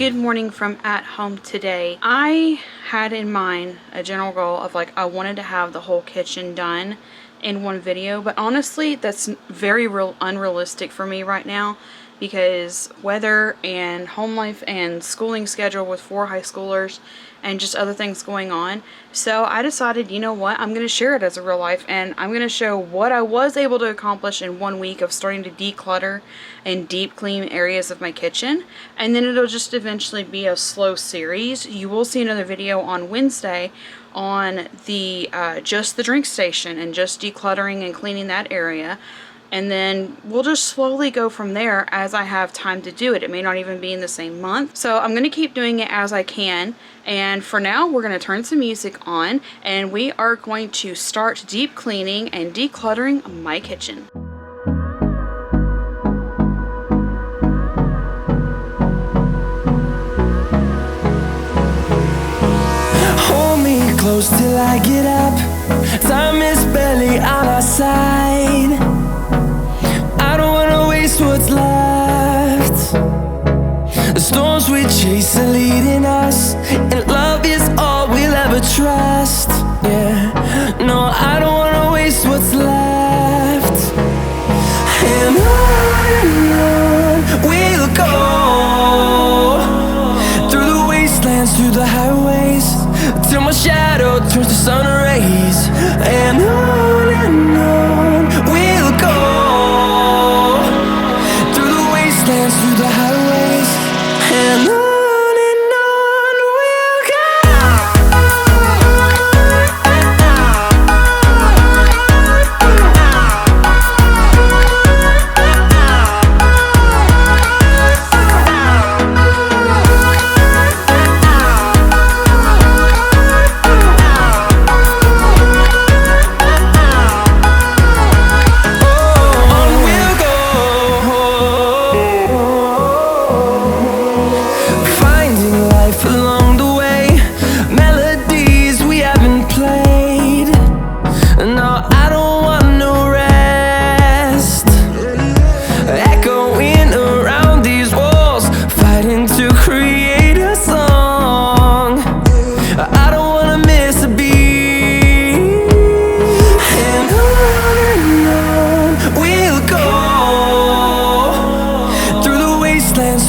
Good morning from at home today. I had in mind a general goal of I wanted to have the whole kitchen done in one video, but honestly that's very unrealistic for me right now because weather and home life and schooling schedule with 4 high schoolers and just other things going on. So I decided, you know what, I'm going to share it as a real life, and I'm going to show what I was able to accomplish in 1 week of starting to declutter and deep clean areas of my kitchen. And then it'll just eventually be a slow series. You will see another video on Wednesday on the just the drink station and just decluttering and cleaning that area. And then we'll just slowly go from there as I have time to do it. It may not even be in the same month. So I'm going to keep doing it as I can. And for now, we're going to turn some music on and we are going to start deep cleaning and decluttering my kitchen. Hold me close till I get up. Time is barely on our side. I don't wanna waste what's left. The storms we chase are leading us, and love is all we'll ever trust. Yeah, no, I don't wanna waste what's left. And on we'll go, through the wastelands, through the highways, till my shadow turns to sun rays. And on we'll go, through the wastelands, through the highways, and on we'll go.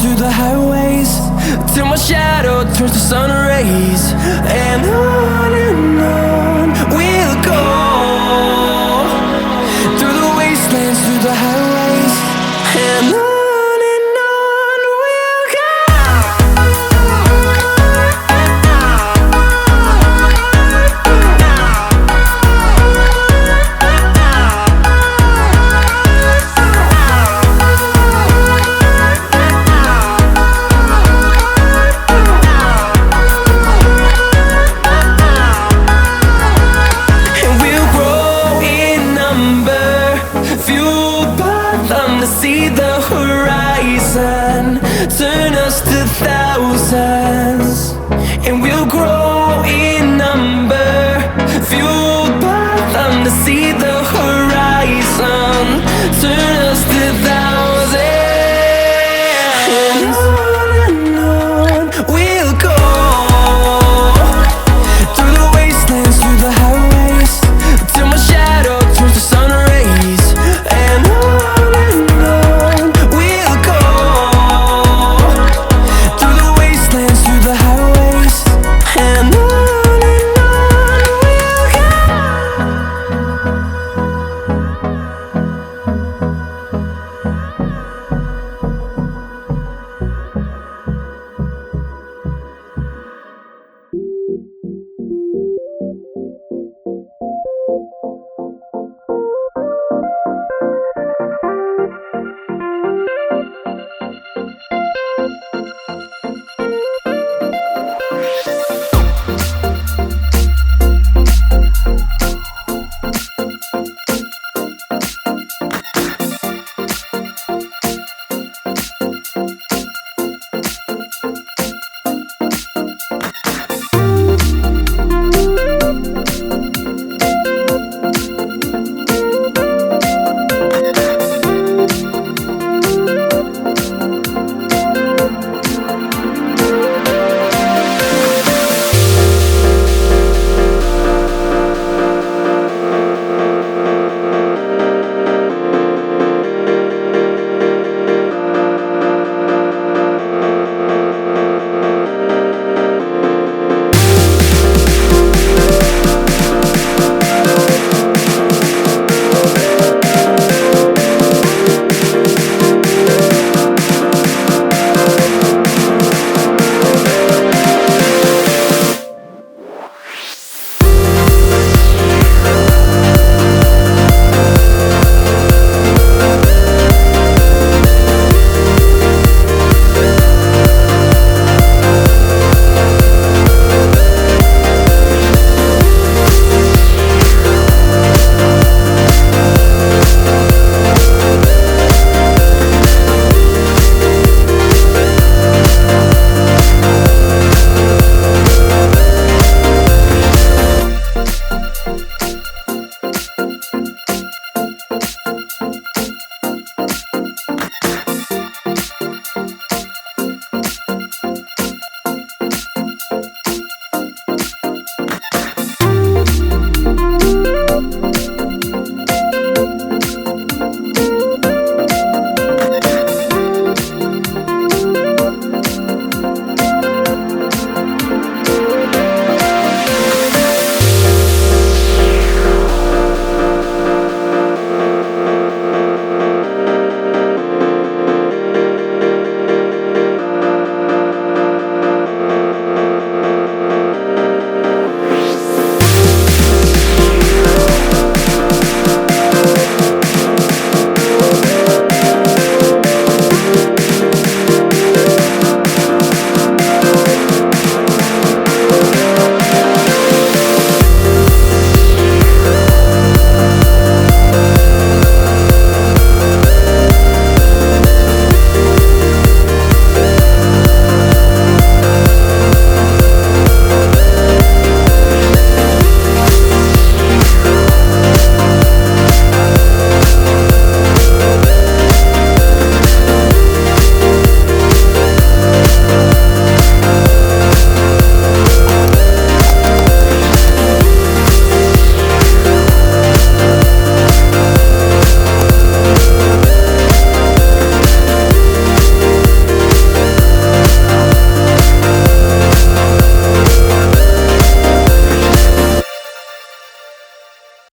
Through the highways, till my shadow turns to sun rays. And on we'll go, through the wastelands, through the highways, and on we'll go. See the horizon, turn us to thousands.